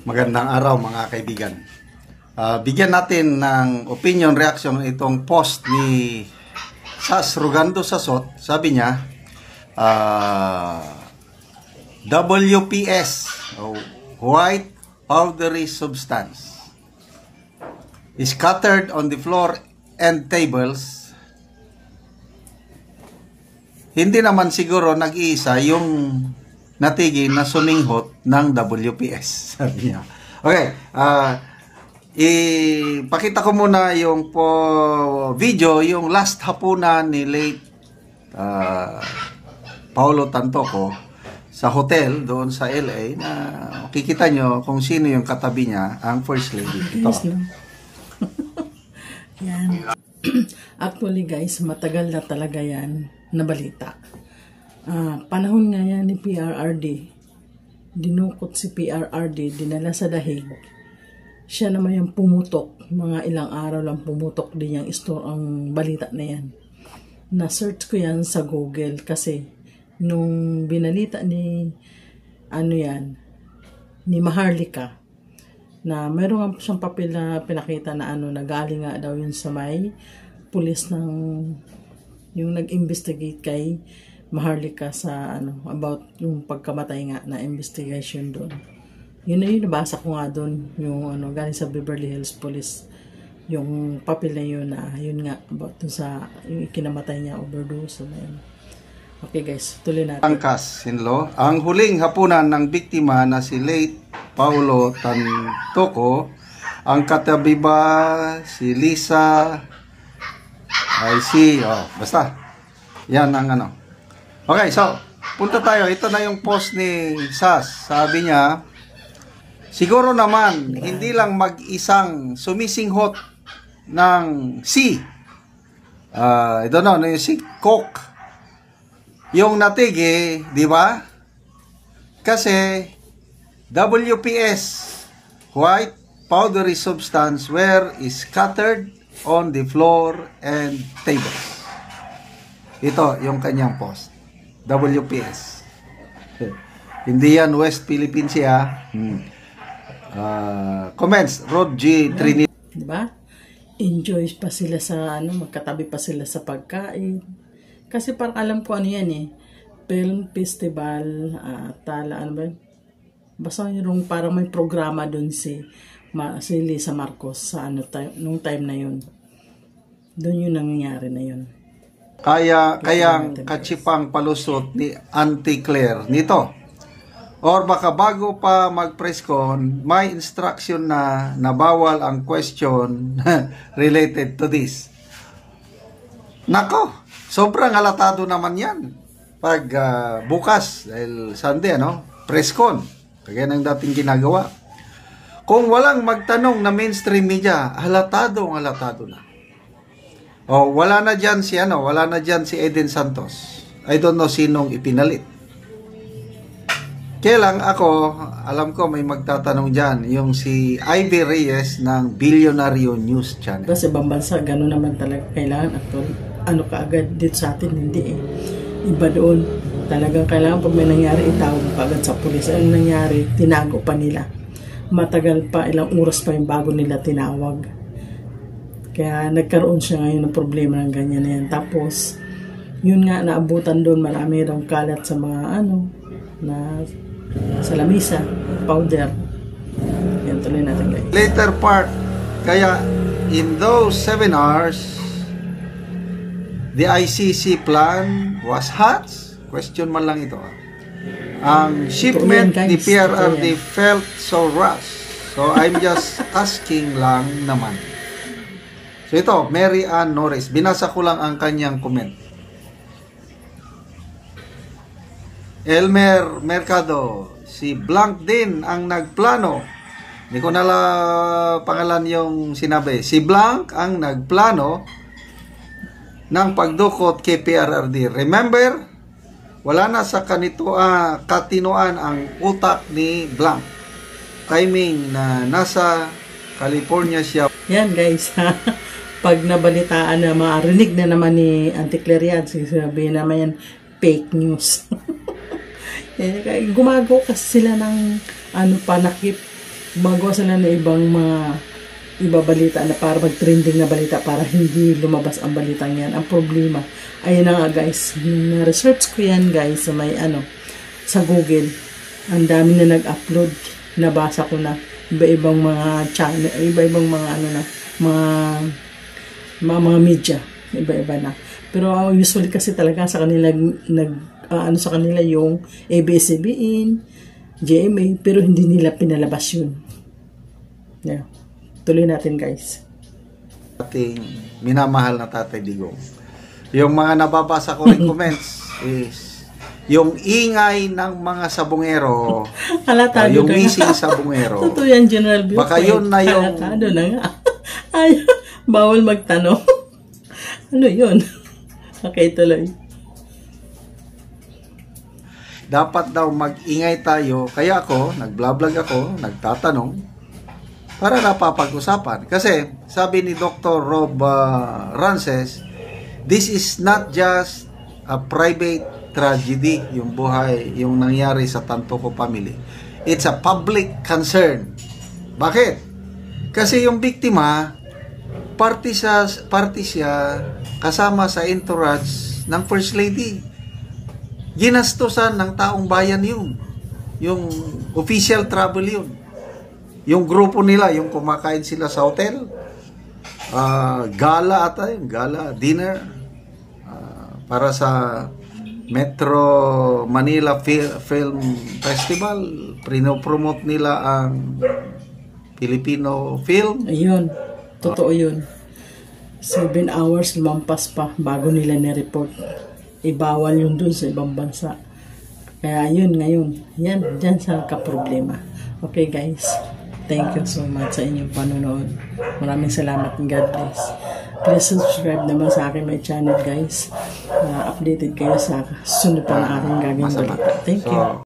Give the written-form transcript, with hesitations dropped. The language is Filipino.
Magandang araw mga kaibigan. Bigyan natin ng opinion reaction itong post ni Sas Rugando Sasot. Sabi niya, WPS, white powdery substance, is scattered on the floor and tables. Hindi naman siguro nag-iisa yung natigil na suminghot ng WPS, sabi niya. Okay, ipakita ko muna yung video, yung last hapunan ni late Paulo Tantoco sa hotel doon sa LA, na kikita nyo kung sino yung katabi niya, ang First Lady. Ito. Yan. Actually guys, matagal na talaga yan na balita. Panahon nga yan ni PRRD, dinukot si PRRD, dinala sa dahig. Siya naman yung pumutok, mga ilang araw lang pumutok din yung ang balita na yan. Na-search ko yan sa Google kasi nung binalita ni ni Maharlika, na mayroon siyang papel na pinakita na na galing nga daw yun sa may pulis ng yung nag-investigate kay Maharlika sa about yung pagkamatay nga na investigation doon. Yun na yun, nabasa ko nga doon yung galing sa Beverly Hills Police, yung papel na yun nga about dun sa yung ikinamatay niya, overdose na yun. Okay guys, tuloy natin. Angkas, Sinlo, ang huling hapunan ng biktima na si late Paulo Tantoco, ang katabi ba si Lisa, ay si, basta, yan ang Okay, so, punta tayo. Ito na yung post ni Sas. Sabi niya, siguro naman, hindi lang mag-isang sumisinghot ng si, I don't know, si Coke, yung natigi, di ba? Kasi, WPS, white powdery substance, were is scattered on the floor and tables. Ito, yung kanyang post. WPS. Hindi yan West Philippines siya. Comments, Rod G. Trinity. Diba? Enjoy pa sila sa magkatabi pa sila sa pagkain. Kasi parang alam ko yan film festival, basta yung parang may programa doon si Lisa Marcos sa nung time na yun. Doon yung nangyayari na yun. Kaya katsipang palusot ni Auntie Claire nito. Or baka bago pa mag-presscon, may instruction na bawal ang question related to this. Nako, sobrang halatado naman yan. Pag bukas, dahil Sunday, presscon, kaya ng dating ginagawa. Kung walang magtanong na mainstream media, halatado na. Wala na dyan si Eden Santos. I don't know sinong ipinalit. Kaya lang ako, alam ko may magtatanong dyan, yung si Ivy Reyes ng Billionario News Channel. Kasi ibang bansa, gano'n naman talaga kailangan. Kaagad dito sa atin, hindi Iba doon. Talagang kailangan pag may nangyari, itawag pa agad sa pulis. Ano nangyari? Tinago pa nila. Matagal pa, ilang oras pa yung bago nila tinawag. Kaya nagkaroon siya ngayon ng problema ng ganyan na yan. Tapos, yun nga, naabutan doon, marami daw kalat sa mga na sa lamisa, powder. Yan, tuloy natin guys. Later part, kaya in those 7 hours, the ICC plan was hatched? Question man lang ito. Ang shipment ni PRRD felt so rushed. So, I'm just asking lang naman. So ito, Mary Ann Norris. Binasa ko lang ang kanyang comment. Elmer Mercado. Si Blanc din ang nagplano. Hindi ko nala pangalan yung sinabi. Si Blanc ang nagplano ng pagdukot kay PRRD. Remember, wala na sa katinoan ang utak ni Blanc. Timing na nasa California siya. Yan guys, pag nabalitaan na marinig na naman ni Auntie Claire yan, sabihin naman yan, fake news. Gumagawa kasi sila ng panakip gumagawa sila ng ibang mga balita na para mag-trending na balita para hindi lumabas ang balitang yan. Ang problema, ayun na nga guys, na-research ko yan guys sa may sa Google. Ang dami na nag-upload, nabasa ko na iba-ibang mga channel, iba-ibang mga mga media, iba-iba na. Pero usually kasi talaga sa kanila sa kanila yung ABS-CBN, GMA, pero hindi nila pinalabas yun. Yeah. Tuloy natin guys. Ating minamahal na Tatay Digong. Yung mga nababasa ko rin comments is yung ingay ng mga sabungero, yung missing sabungero. Totoo yan, General Bill. Baka yun na yung... Halatado na nga. Ay, bawal magtanong. Ano yun? Okay, tuloy. Dapat daw mag-ingay tayo. Kaya ako, nag-vlog ako, nagtatanong, para napapag-usapan. Kasi, sabi ni Dr. Rob Rances, this is not just a private tragedy, yung buhay, yung nangyari sa Tantoco family. It's a public concern. Bakit? Kasi yung biktima, party siya kasama sa entourage ng First Lady. Ginastusan ng taong bayan yun. Yung official travel yun. Yung grupo nila, yung kumakain sila sa hotel, gala dinner, para sa Metro Manila Film Festival, prinopromote nila ang Filipino film. Ayun, totoo yun. 7 hours lumampas pa bago nila ni-report. Ibawal yun dun sa ibang bansa. Kaya yun ngayon, dyan sa kaproblema. Okay guys. Thank you so much sa inyong panonood. Maraming salamat and God bless. Please subscribe naman sa akin my channel guys. Updated kayo sa sunod pa na aking gagawin balita. Thank you.